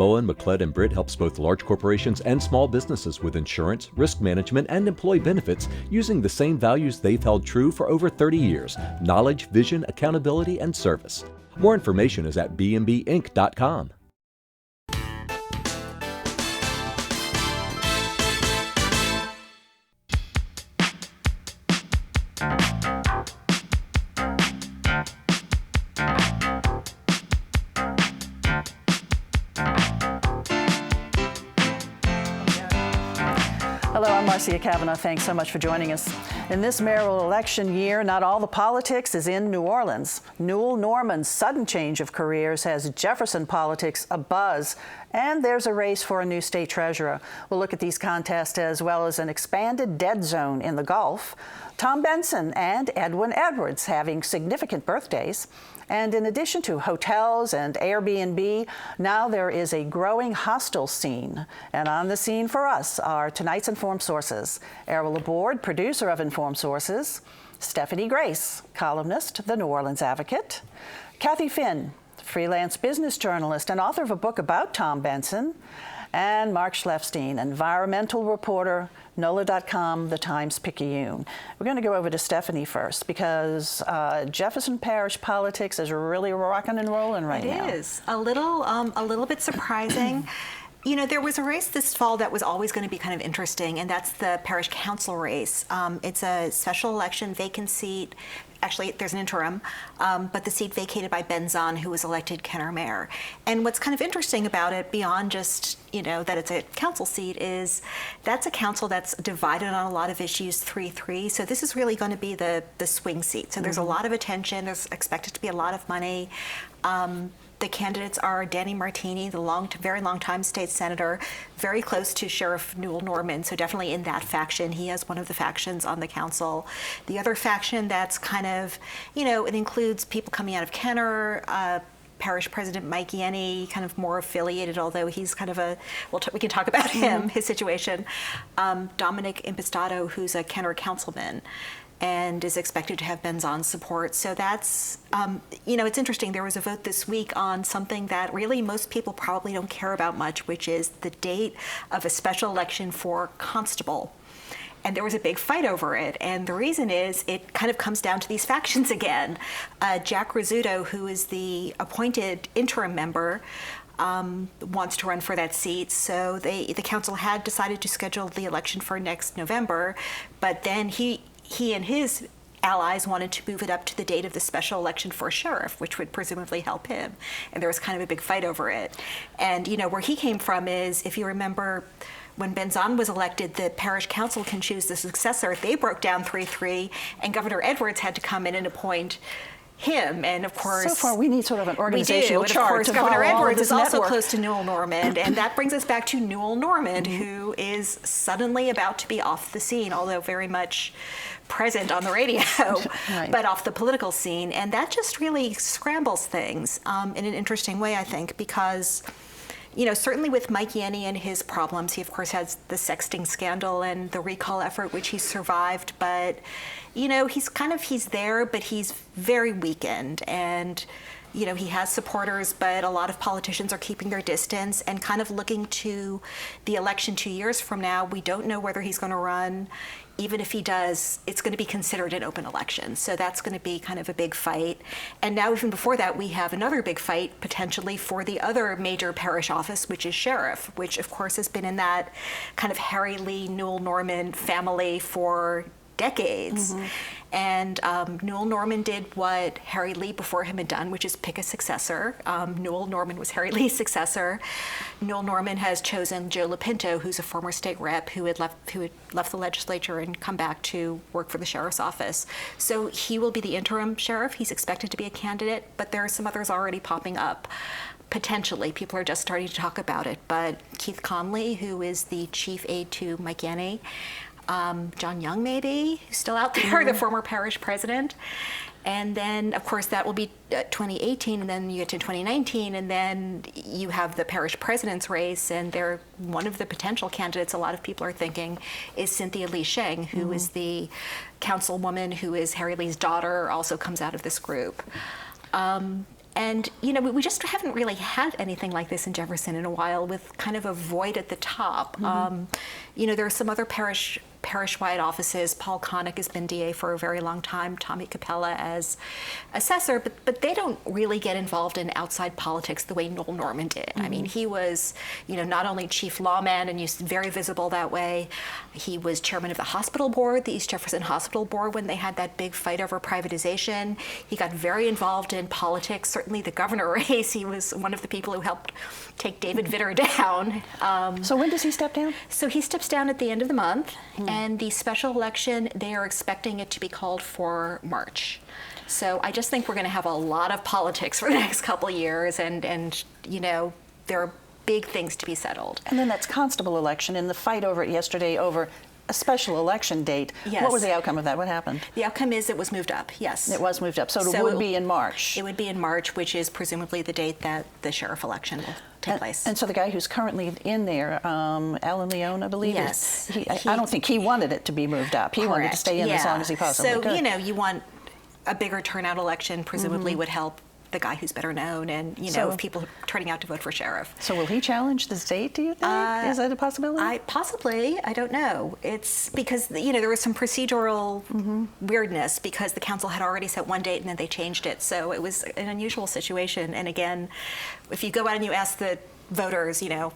Bowen, McLeod, and Britt helps both large corporations and small businesses with insurance, risk management, and employee benefits using the same values they've held true for over 30 years: knowledge, vision, accountability, and service. More information is at bmbinc.com. Hello, I'm Marcia Cavanaugh. Thanks so much for joining us. In this mayoral election year, not all the politics is in New Orleans. Newell Norman's sudden change of careers has Jefferson politics abuzz, and there's a race for a new state treasurer. We'll look at these contests as well as an expanded dead zone in the Gulf, Tom Benson and Edwin Edwards having significant birthdays. And in addition to hotels and Airbnb, now there is a growing hostel scene. And on the scene for us are tonight's Informed Sources. Errol Laborde, producer of Informed Sources; Stephanie Grace, columnist, The New Orleans Advocate; Kathy Finn, freelance business journalist and author of a book about Tom Benson; and Mark Schlefstein, environmental reporter, NOLA.com, The Times-Picayune. We're going to go over to Stephanie first because Jefferson Parish politics is really rocking and rolling right now. It is a little bit surprising. You know, there was a race this fall that was always going to be kind of interesting, and that's the parish council race. It's a special election, vacant seat. Actually, there's an interim, but the seat vacated by Ben Zahn, who was elected Kenner mayor. And what's kind of interesting about it, beyond just, you know, that it's a council seat, is that's a council that's divided on a lot of issues, 3-3. So this is really going to be the swing seat. So there's a lot of attention. There's expected to be a lot of money. The candidates are Danny Martini, the very long-time state senator, very close to Sheriff Newell Norman, so definitely in that faction. He has one of the factions on the council. The other faction that's kind of, you know, it includes people coming out of Kenner, Parish President Mike Yenny, kind of more affiliated, although he's kind of we can talk about him, his situation. Dominic Impastato, who's a Kenner councilman, and is expected to have Ben Zahn's support. So that's, you know, it's interesting. There was a vote this week on something that really most people probably don't care about much, which is the date of a special election for constable. And there was a big fight over it. And the reason is it kind of comes down to these factions again. Jack Rizzuto, who is the appointed interim member, wants to run for that seat. So the council had decided to schedule the election for next November, but then he and his allies wanted to move it up to the date of the special election for sheriff, which would presumably help him. And there was kind of a big fight over it. And, you know, where he came from is, if you remember, when Ben Zahn was elected, the parish council can choose the successor. They broke down 3-3, and Governor Edwards had to come in and appoint him. And of course, so far we need sort of an organizational chart. And of course, Governor Edwards is also close to Newell Norman, and that brings us back to Newell Norman, who is suddenly about to be off the scene, although very much present on the radio, but off the political scene. And that just really scrambles things in an interesting way, I think, because, you know, certainly with Mike Yenny and his problems, he of course has the sexting scandal and the recall effort, which he survived, but, you know, he's there, but he's very weakened. And, you know, he has supporters, but a lot of politicians are keeping their distance and kind of looking to the election 2 years from now. We don't know whether he's going to run. Even if he does, it's going to be considered an open election. So that's going to be kind of a big fight. And now, even before that, we have another big fight potentially for the other major parish office, which is sheriff, which of course has been in that kind of Harry Lee, Newell Norman family for decades. And Newell Norman did what Harry Lee before him had done, which is pick a successor. Newell Norman was Harry Lee's successor. Newell Norman has chosen Joe Lapinto, who's a former state rep who had left the legislature and come back to work for the sheriff's office. So he will be the interim sheriff. He's expected to be a candidate, but there are some others already popping up. Potentially, people are just starting to talk about it. But Keith Conley, who is the chief aide to Mike Yenny, John Young, maybe, who's still out there, the former parish president. And then, of course, that will be 2018, and then you get to 2019, and then you have the parish president's race, and they're one of the potential candidates a lot of people are thinking is Cynthia Lee Sheng, who is the councilwoman who is Harry Lee's daughter, also comes out of this group. And, you know, we just haven't really had anything like this in Jefferson in a while, with kind of a void at the top. You know, there are some other parish-wide offices. Paul Connick has been DA for a very long time, Tommy Capella as assessor, but they don't really get involved in outside politics the way Noel Norman did. I mean, he was, you know, not only chief lawman and very visible that way, he was chairman of the hospital board, the East Jefferson Hospital Board, when they had that big fight over privatization. He got very involved in politics, certainly the governor race. He was one of the people who helped take David Vitter down. So when does he step down? So he steps down at the end of the month, and the special election, they are expecting it to be called for March. So I just think we're going to have a lot of politics for the next couple of years, and you know, there are big things to be settled. And then that's constable election, and the fight over it yesterday over a special election date. Yes. What was the outcome of that? What happened? The outcome is it was moved up, yes. It was moved up, so it would be in March. It would be in March, which is presumably the date that the sheriff election will take place. And so the guy who's currently in there, Alan Leone, I believe. Yes. I don't think he wanted it to be moved up. He wanted to stay in as long as he possibly could. So, you know, you want a bigger turnout election, presumably would help the guy who's better known, and, you know, people turning out to vote for sheriff. So will he challenge the state, do you think? Is that a possibility? Possibly. I don't know. It's because, you know, there was some procedural weirdness because the council had already set one date and then they changed it. So it was an unusual situation. And again, if you go out and you ask the voters, you know,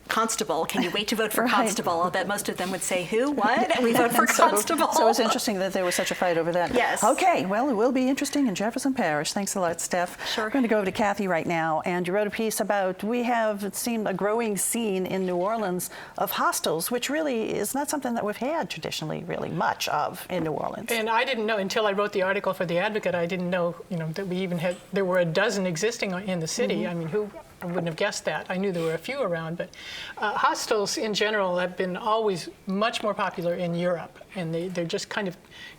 constable, can you wait to vote for constable? I'll bet most of them would say, who, what? We vote for constable. So it's interesting that there was such a fight over that. Yes. Okay, well, it will be interesting in Jefferson Parish. Thanks a lot, Steph. Sure. We're going to go over to Kathy right now, and you wrote a piece about, we have, it seemed, a growing scene in New Orleans of hostels, which really is not something that we've had traditionally really much of in New Orleans. And I didn't know, until I wrote the article for The Advocate, I didn't know, you know, that we even had, there were a dozen existing in the city. I mean, I wouldn't have guessed that. I knew there were a few around, but hostels in general have been always much more popular in Europe, and they're just kind of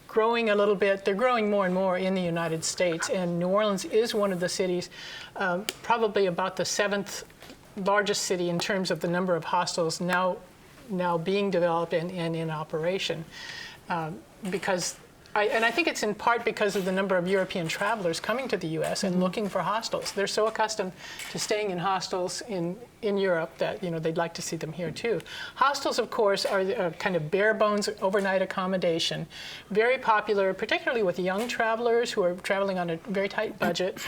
growing a little bit. They're growing more and more in the United States, and New Orleans is one of the cities, probably about the 7th largest city in terms of the number of hostels now being developed and in operation, because I think it's in part because of the number of European travelers coming to the U.S. and looking for hostels. They're so accustomed to staying in hostels in Europe that, you know, they'd like to see them here too. Hostels, of course, are a kind of bare bones overnight accommodation, very popular, particularly with young travelers who are traveling on a very tight budget.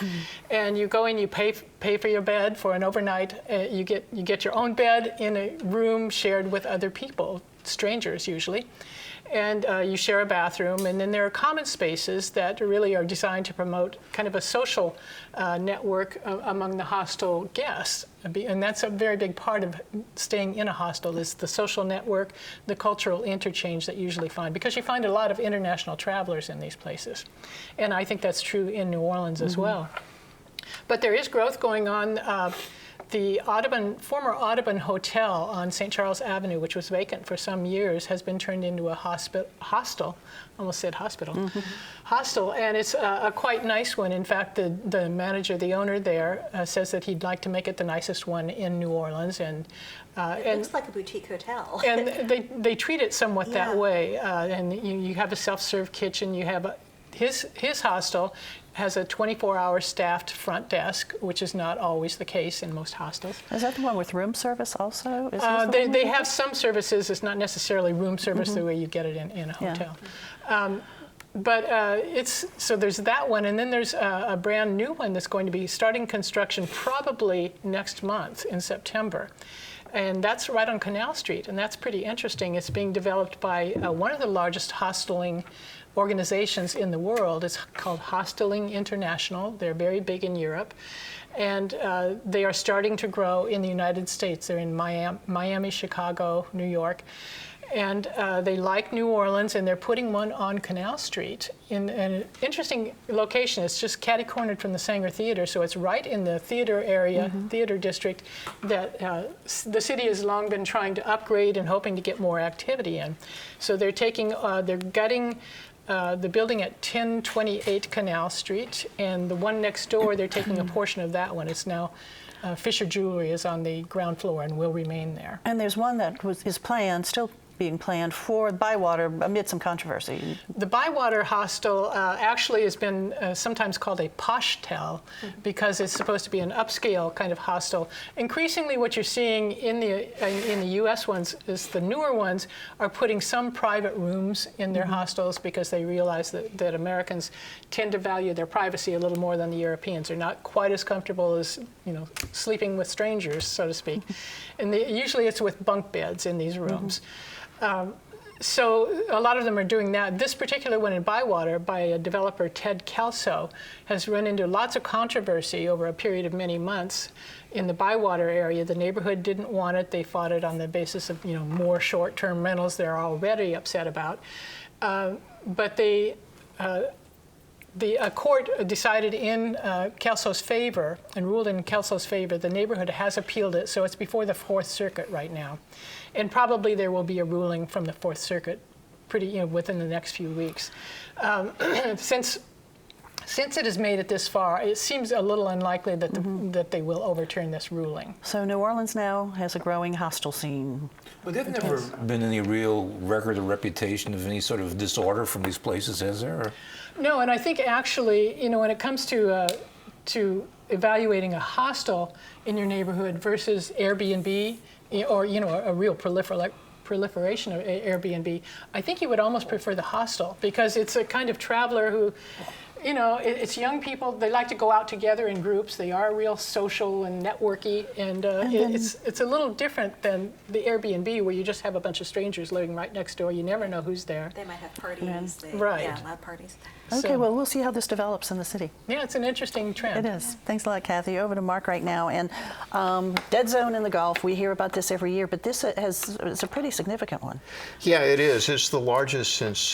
And you go in, you pay for your bed for an overnight. You get your own bed in a room shared with other people, strangers usually. And you share a bathroom, and then there are common spaces that really are designed to promote kind of a social network among the hostel guests. And that's a very big part of staying in a hostel, is the social network, the cultural interchange that you usually find, because you find a lot of international travelers in these places. And I think that's true in New Orleans as well. But there is growth going on. The former Audubon Hotel on St. Charles Avenue, which was vacant for some years, has been turned into a hostel. Almost said hospital. Hostel, and it's a quite nice one. In fact, the manager, the owner there, says that he'd like to make it the nicest one in New Orleans. And it looks like a boutique hotel. And they treat it somewhat that way. And you have a self-serve kitchen. You have his hostel has a 24-hour staffed front desk, which is not always the case in most hostels. Is that the one with room service also? They have some services. It's not necessarily room service the way you get it in a hotel. But so there's that one, and then there's a brand new one that's going to be starting construction probably next month in September. And that's right on Canal Street, and that's pretty interesting. It's being developed by one of the largest hosteling organizations in the world. It's called Hosteling International. They're very big in Europe. And they are starting to grow in the United States. They're in Miami, Chicago, New York. And they like New Orleans, and they're putting one on Canal Street in an interesting location. It's just catty-cornered from the Sanger Theater, so it's right in the theater area, theater district, that the city has long been trying to upgrade and hoping to get more activity in. So they're gutting the building at 1028 Canal Street, and the one next door, they're taking a portion of that one. It's now Fisher Jewelry is on the ground floor and will remain there. And there's one that is planned, still being planned for Bywater amid some controversy. The Bywater Hostel actually has been sometimes called a poshtel because it's supposed to be an upscale kind of hostel. Increasingly, what you're seeing in the U.S. ones is the newer ones are putting some private rooms in their hostels because they realize that Americans tend to value their privacy a little more than the Europeans. They're not quite as comfortable as, sleeping with strangers, so to speak. And usually it's with bunk beds in these rooms. So a lot of them are doing that. This particular one in Bywater by a developer, Ted Kelso, has run into lots of controversy over a period of many months in the Bywater area. The neighborhood didn't want it. They fought it on the basis of more short-term rentals they're already upset about. But the court decided in Kelso's favor and ruled in Kelso's favor. The neighborhood has appealed it, so it's before the Fourth Circuit right now. And probably there will be a ruling from the Fourth Circuit within the next few weeks. Since it has made it this far, it seems a little unlikely that, that they will overturn this ruling. So New Orleans now has a growing hostel scene. But there's never been any real record or reputation of any sort of disorder from these places, has there? Or? No, and I think actually, when it comes to evaluating a hostel in your neighborhood versus Airbnb, or a real proliferation of Airbnb, I think you would almost prefer the hostel because it's a kind of traveler who, it's young people. They like to go out together in groups. They are real social and networky, and it's a little different than the Airbnb where you just have a bunch of strangers living right next door. You never know who's there. They might have parties. Right. Yeah, loud parties. Okay, well, we'll see how this develops in the city. Yeah, it's an interesting trend. It is. Yeah. Thanks a lot, Kathy. Over to Mark right now. And dead zone in the Gulf, we hear about this every year, but this is a pretty significant one. Yeah, it is. It's the largest since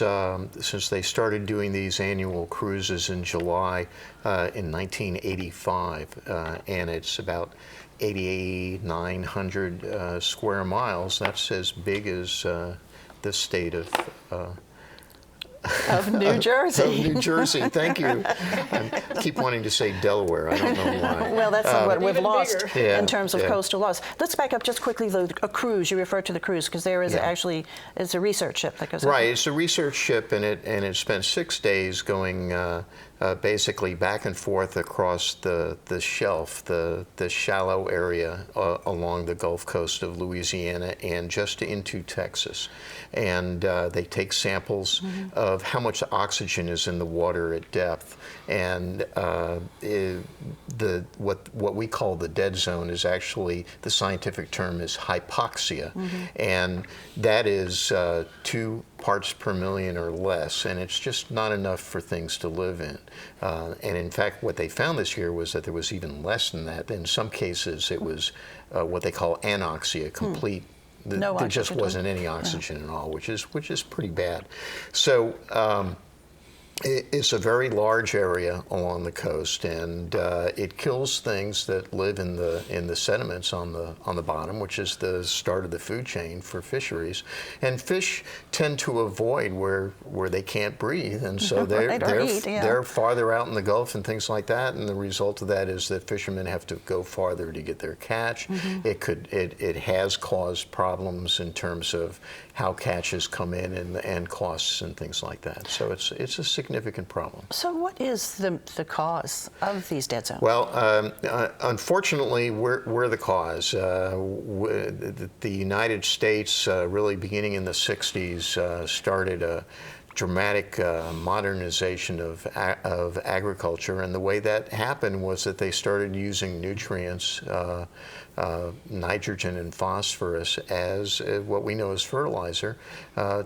they started doing these annual cruises in July in 1985, and it's about 8,900 square miles. That's as big as the state of New Jersey. Of New Jersey, thank you. I keep wanting to say Delaware. I don't know why. Well, that's what we've lost in terms of yeah. coastal laws. Let's back up just quickly. A cruise. You referred to the cruise because there is actually it's a research ship that goes. Right, it's a research ship, and it spent 6 days going basically back and forth across the shelf, the shallow area along the Gulf Coast of Louisiana and just into Texas. And they take samples of how much oxygen is in the water at depth. And what we call the dead zone is actually, the scientific term is hypoxia. And that is 2 parts per million or less, and it's just not enough for things to live in. And in fact, what they found this year was that there was even less than that. In some cases, it was what they call anoxia, complete. There just wasn't any oxygen at all, which is pretty bad. So it's a very large area along the coast, and it kills things that live in the sediments on the bottom, which is the start of the food chain for fisheries. And fish tend to avoid where they can't breathe, and so they're farther out in the Gulf and things like that. And the result of that is that fishermen have to go farther to get their catch. It has caused problems in terms of how catches come in and costs and things like that. So it's a significant problem. So what is the cause of these dead zones? Well, unfortunately, we're the cause. The United States, really beginning in the 60s, started a dramatic modernization of agriculture, and the way that happened was that they started using nutrients, nitrogen and phosphorus, as what we know as fertilizer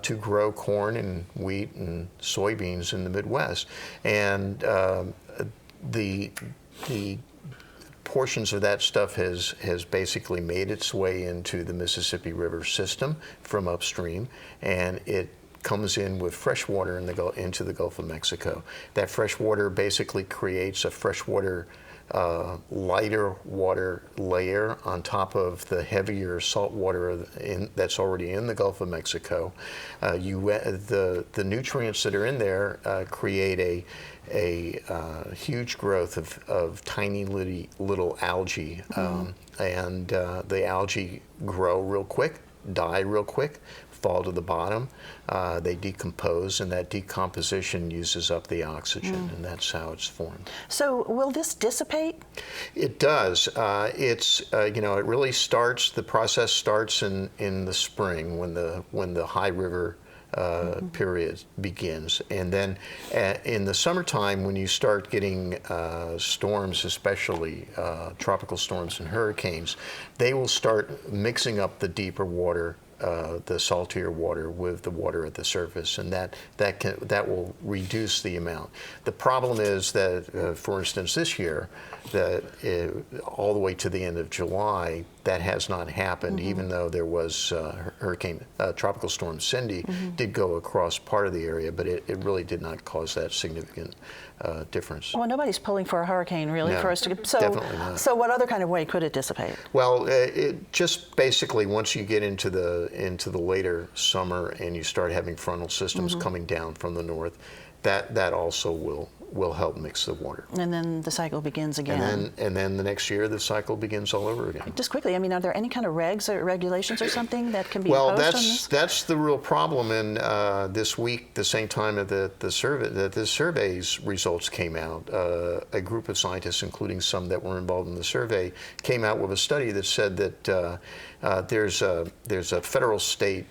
to grow corn and wheat and soybeans in the Midwest. And the portions of that stuff has basically made its way into the Mississippi River system from upstream, and it comes in with fresh water into the Gulf of Mexico. That fresh water basically creates a freshwater lighter water layer on top of the heavier salt water that's already in the Gulf of Mexico. The nutrients that are in there create a huge growth of tiny little algae, and the algae grow real quick. die real quick, fall to the bottom. They decompose, and that decomposition uses up the oxygen, and that's how it's formed. So will this dissipate? It does. It really starts. The process starts in the spring when the high river period begins, and then in the summertime when you start getting storms, especially tropical storms and hurricanes, they will start mixing up the deeper water, the saltier water, with the water at the surface, and that will reduce the amount. The problem is that, for instance, this year, that all the way to the end of July, that has not happened, even though there was Tropical Storm Cindy did go across part of the area, but it really did not cause that significant difference. Well, nobody's pulling for a hurricane, really, No, for us to get. So, definitely not. So what other kind of way could it dissipate? Well, it just basically, once you get into the later summer and you start having frontal systems coming down from the north, that also will help mix the water. And then the cycle begins again. And then the next year the cycle begins all over again. Just quickly, I mean, are there any kind of regs or regulations or something that can be imposed on this? That's the real problem. And this week, the same time that the survey's results came out, a group of scientists, including some that were involved in the survey, came out with a study that said that there's a federal-state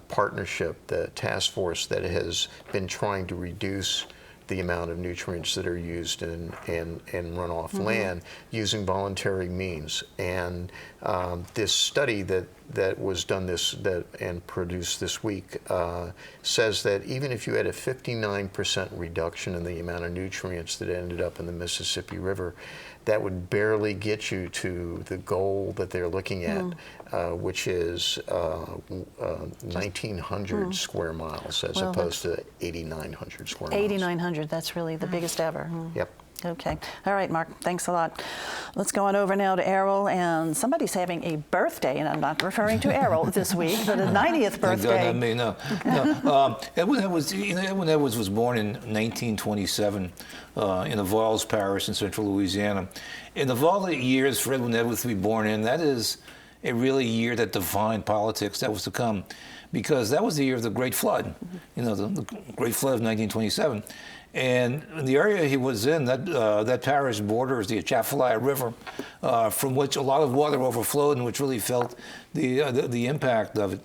partnership, the task force, that has been trying to reduce the amount of nutrients that are used and run off land using voluntary means. And this study that was done and produced this week says that even if you had a 59% reduction in the amount of nutrients that ended up in the Mississippi River, that would barely get you to the goal that they're looking at, which is 1,900 square miles as opposed to 8,900 square miles. 8,900, that's really the biggest ever. Yep. Okay. All right, Mark, thanks a lot. Let's go on over now to Errol, and somebody's having a birthday, and I'm not referring to Errol this week, but a 90th birthday. No. Edwin Edwards was born in 1927 in the Orleans Parish in central Louisiana. And of all the years for Edwin Edwards to be born in, that is a really year that defined politics that was to come, because that was the year of the Great Flood, the Great Flood of 1927. And in the area he was in, that parish borders the Atchafalaya River, from which a lot of water overflowed and which really felt the impact of it.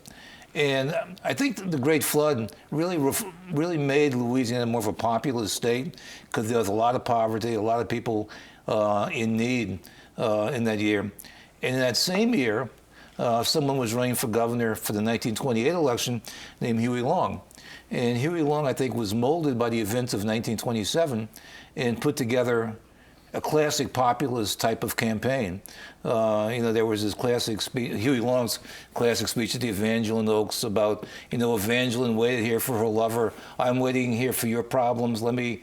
And I think the Great Flood really made Louisiana more of a populous state, because there was a lot of poverty, a lot of people in need in that year. And in that same year, someone was running for governor for the 1928 election named Huey Long. And Huey Long, I think, was molded by the events of 1927 and put together a classic populist type of campaign. There was this classic speech, Huey Long's classic speech at the Evangeline Oaks about, Evangeline waited here for her lover. I'm waiting here for your problems. Let me,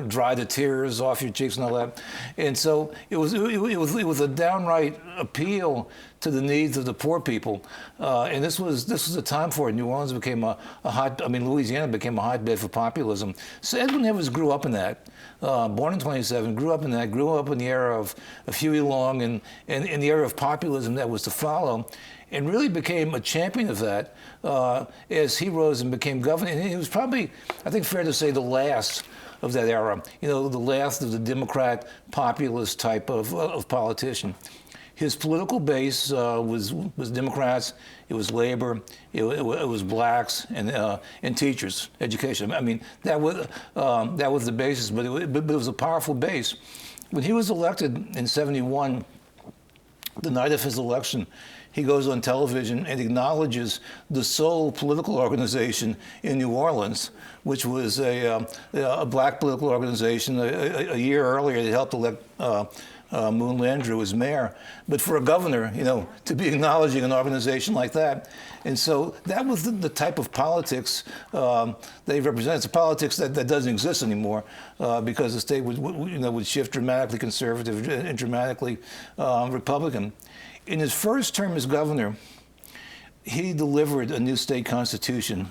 dry the tears off your cheeks and all that. And so it was a downright appeal to the needs of the poor people. And this was a time for it. New Orleans became Louisiana became a hotbed for populism. So Edwin Edwards grew up in that. Born in 27, grew up in that, grew up in the era of Huey Long and in the era of populism that was to follow, and really became a champion of that as he rose and became governor. And he was probably, I think, fair to say, the last of that era, the last of the Democrat populist type of politician. His political base was Democrats, it was labor, it was blacks, and teachers, education. I mean, that was the basis, but it was a powerful base. When he was elected in '71, the night of his election, he goes on television and acknowledges the sole political organization in New Orleans, which was a black political organization. A year earlier, they helped elect Moon Landrieu as mayor. But for a governor, to be acknowledging an organization like that. And so that was the type of politics they represent. It's a politics that doesn't exist anymore because the state would shift dramatically conservative and dramatically Republican. In his first term as governor, he delivered a new state constitution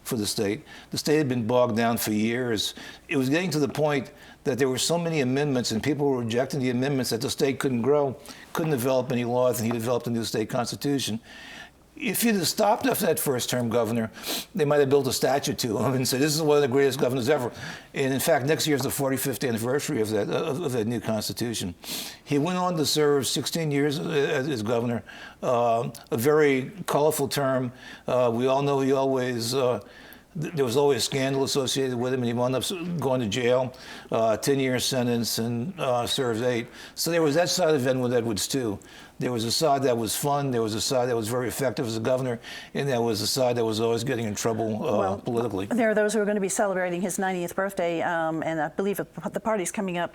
for the state. The state had been bogged down for years. It was getting to the point that there were so many amendments and people were rejecting the amendments that the state couldn't grow, couldn't develop any laws, and he developed a new state constitution. if you'd have stopped after that first-term governor, they might have built a statue to him and said, "This is one of the greatest governors ever." And in fact, next year is the 45th anniversary of that new Constitution. He went on to serve 16 years as governor, a very colorful term. We all know he always. There was always scandal associated with him, and he wound up going to jail, 10-year sentence, and served 8. So there was that side of Edwin Edwards too. There was a side that was fun. There was a side that was very effective as a governor, and there was a side that was always getting in trouble politically. There are those who are going to be celebrating his 90th birthday, and I believe the party's coming up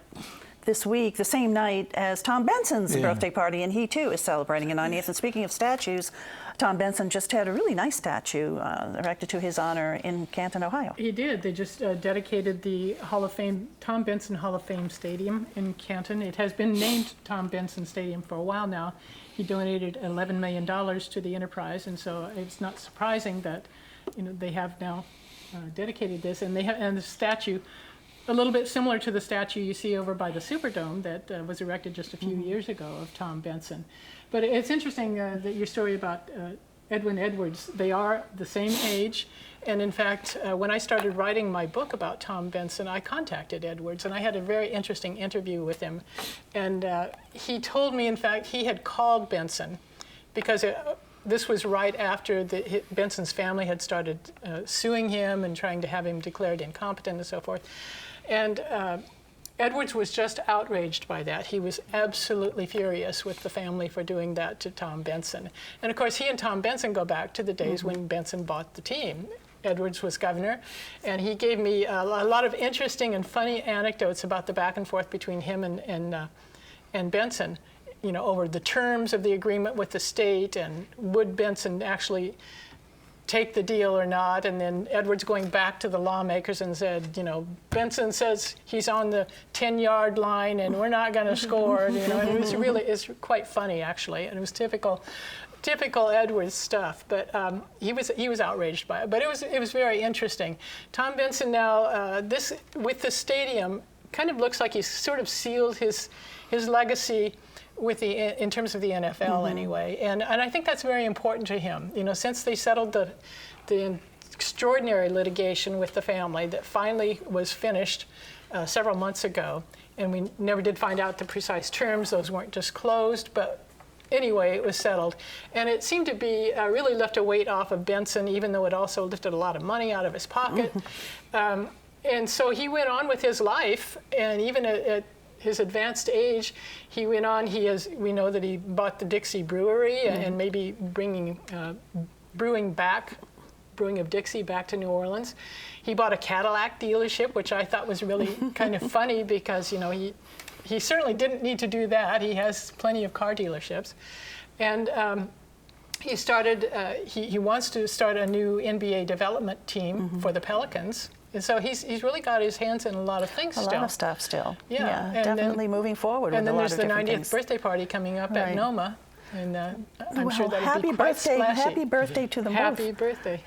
this week, the same night as Tom Benson's birthday party, and he too is celebrating a 90th. And speaking of statues, Tom Benson just had a really nice statue erected to his honor in Canton, Ohio. He did. They just dedicated the Hall of Fame, Tom Benson Hall of Fame Stadium in Canton. It has been named Tom Benson Stadium for a while now. He donated $11 million to the enterprise, and so it's not surprising that they have now dedicated this, and the statue, a little bit similar to the statue you see over by the Superdome that was erected just a few years ago of Tom Benson. But it's interesting that your story about Edwin Edwards, they are the same age. And in fact, when I started writing my book about Tom Benson, I contacted Edwards, and I had a very interesting interview with him. And he told me, in fact, he had called Benson because this was right after Benson's family had started suing him and trying to have him declared incompetent and so forth. And Edwards was just outraged by that. He was absolutely furious with the family for doing that to Tom Benson. And of course, he and Tom Benson go back to the days when Benson bought the team. Edwards was governor, and he gave me a lot of interesting and funny anecdotes about the back and forth between him and Benson, over the terms of the agreement with the state, and would Benson actually take the deal or not. And then Edwards going back to the lawmakers and said, Benson says he's on the 10-yard line and we're not going to score. It's quite funny, actually, and it was typical Edwards stuff. But he was outraged by it. But it was very interesting. Tom Benson now, this with the stadium, kind of looks like he's sort of sealed his legacy in terms of the NFL anyway, and I think that's very important to him. Since they settled the extraordinary litigation with the family that finally was finished several months ago, and we never did find out the precise terms. Those weren't disclosed, but anyway, it was settled, and it seemed to be really lift a weight off of Benson, even though it also lifted a lot of money out of his pocket. And so he went on with his life, and even at his advanced age, he went on. We know that he bought the Dixie Brewery and maybe bringing brewing of Dixie back to New Orleans. He bought a Cadillac dealership, which I thought was really kind of funny because he certainly didn't need to do that. He has plenty of car dealerships, and he started. He wants to start a new NBA development team for the Pelicans. And so he's really got his hands in a lot of things still. A lot of stuff still. Yeah, and definitely moving forward with a lot of And then there's the 90th things. birthday party coming up at NOMA. And I'm sure that'll happy be quite birthday! splashy. Happy birthday to them both. Happy birthday!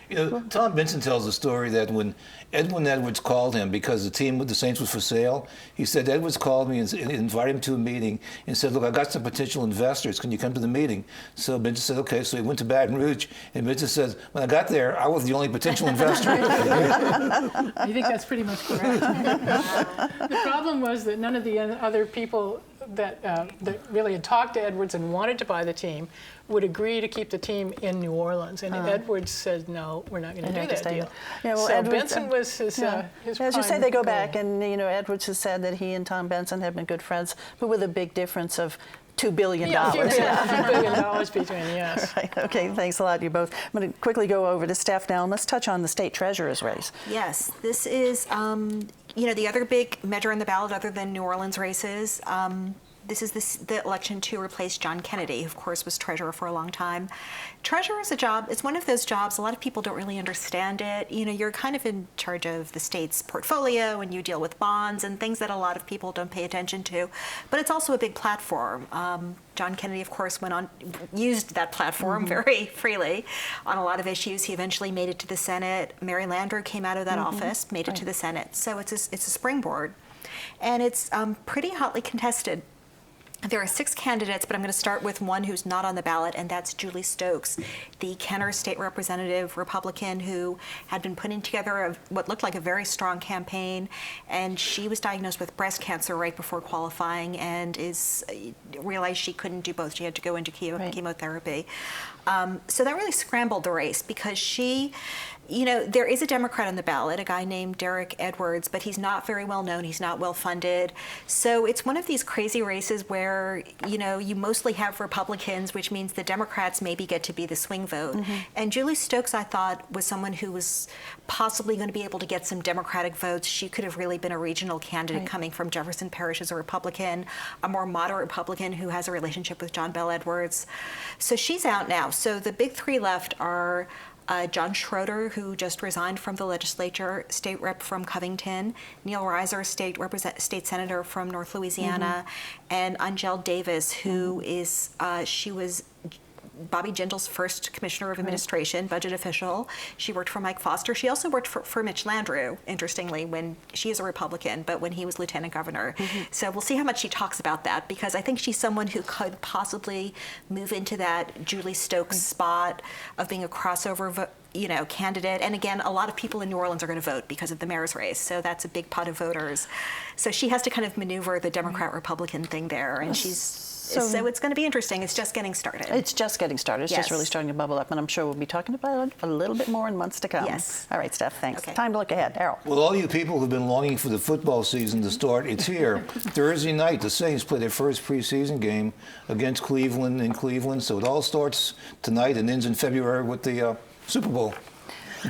Tom Benson tells the story that when Edwin Edwards called him because the team with the Saints was for sale, he said Edwards called me and invited him to a meeting and said, "Look, I got some potential investors. Can you come to the meeting?" So Benson said, "Okay." So he went to Baton Rouge, and Benson says, "When I got there, I was the only potential investor." I think that's pretty much correct. The problem was that none of the other people that really had talked to Edwards and wanted to buy the team would agree to keep the team in New Orleans. And Edwards said, "No, we're not going to do that deal." So Edwards, Benson was his as you say, they go back, and Edwards has said that he and Tom Benson have been good friends, but with a big difference of $2 billion. Yeah, a few billion dollars between, yes. Right. Okay, thanks a lot, you both. I'm going to quickly go over to Steph now, and let's touch on the state treasurer's race. Yes, this is, the other big measure in the ballot other than New Orleans races. This is the election to replace John Kennedy, who of course was treasurer for a long time. Treasurer is a job, it's one of those jobs, a lot of people don't really understand it. You're kind of in charge of the state's portfolio and you deal with bonds and things that a lot of people don't pay attention to. But it's also a big platform. John Kennedy, of course, used that platform very freely on a lot of issues. He eventually made it to the Senate. Mary Landrieu came out of that office, made it to the Senate. So it's a springboard. And it's pretty hotly contested. There are 6 candidates, but I'm going to start with one who's not on the ballot, and that's Julie Stokes, the Kenner State Representative Republican who had been putting together what looked like a very strong campaign, and she was diagnosed with breast cancer right before qualifying and realized she couldn't do both. She had to go into chemotherapy. So that really scrambled the race because there is a Democrat on the ballot, a guy named Derek Edwards, but he's not very well known. He's not well funded. So it's one of these crazy races where, you mostly have Republicans, which means the Democrats maybe get to be the swing vote. And Julie Stokes, I thought, was someone who was possibly going to be able to get some Democratic votes. She could have really been a regional candidate coming from Jefferson Parish as a Republican, a more moderate Republican who has a relationship with John Bel Edwards. So she's out now. So the big 3 left are John Schroeder, who just resigned from the legislature, state rep from Covington, Neil Reiser, state senator from North Louisiana, and Angel Davis, who she was Bobby Jindal's first commissioner of administration, budget official. She worked for Mike Foster. She also worked for Mitch Landrieu, interestingly, when she is a Republican, but when he was lieutenant governor. So we'll see how much she talks about that, because I think she's someone who could possibly move into that Julie Stokes spot of being a crossover candidate. And again, a lot of people in New Orleans are going to vote because of the mayor's race. So that's a big pot of voters. So she has to kind of maneuver the Democrat-Republican thing there. And so it's going to be interesting. It's just getting started. It's just getting started. It's just really starting to bubble up, and I'm sure we'll be talking about it a little bit more in months to come. Yes. All right, Steph, thanks. Okay. Time to look ahead. Errol. Well, all you people who've been longing for the football season to start, it's here. Thursday night, the Saints play their first preseason game against Cleveland in Cleveland. So it all starts tonight and ends in February with the Super Bowl.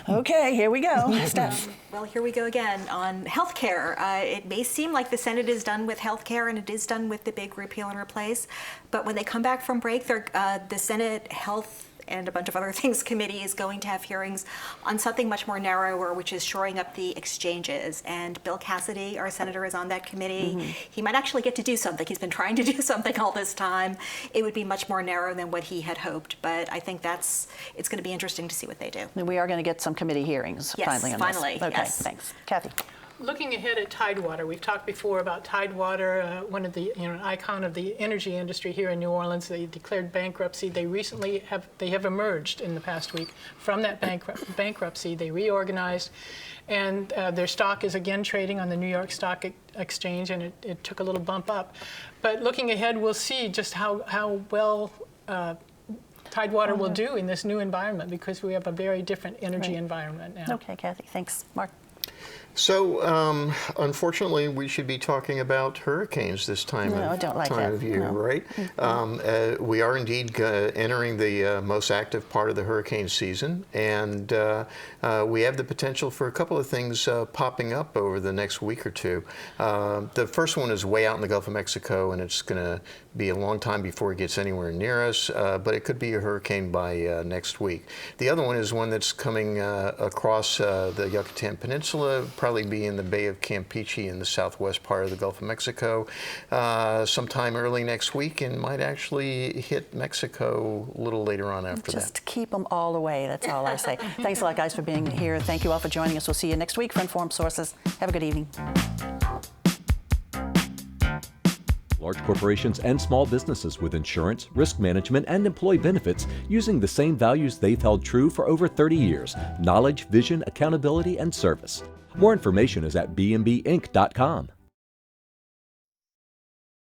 Okay, here we go. Steph. Well, here we go again on health care. It may seem like the Senate is done with health care and it is done with the big repeal and replace, but when they come back from break, the Senate Health and a bunch of other things committee is going to have hearings on something much more narrower, which is shoring up the exchanges. And Bill Cassidy, our senator, is on that committee. He might actually get to do something. He's been trying to do something all this time. It would be much more narrow than what he had hoped, but I think it's going to be interesting to see what they do. And we are going to get some committee hearings finally on this. Okay, yes. Thanks. Kathy. Looking ahead at Tidewater, we've talked before about Tidewater, one of the an icon of the energy industry here in New Orleans. They declared bankruptcy. They recently have emerged in the past week from that bankruptcy. They reorganized, and their stock is again trading on the New York Stock Exchange, and it took a little bump up. But looking ahead, we'll see just how well Tidewater will do in this new environment, because we have a very different energy environment now. Okay, Kathy. Thanks. Mark. So, unfortunately, we should be talking about hurricanes this time of year, right? We are indeed entering the most active part of the hurricane season, and we have the potential for a couple of things popping up over the next week or two. The first one is way out in the Gulf of Mexico, and it's going to be a long time before it gets anywhere near us, but it could be a hurricane by next week. The other one is one that's coming across the Yucatan Peninsula, probably be in the Bay of Campeche in the southwest part of the Gulf of Mexico sometime early next week, and might actually hit Mexico a little later on after that. Just keep them all away. That's all I say. Thanks a lot, guys, for being here. Thank you all for joining us. We'll see you next week for Informed Sources. Have a good evening. Large corporations and small businesses with insurance, risk management, and employee benefits using the same values they've held true for over 30 years: knowledge, vision, accountability, and service. More information is at bmbinc.com.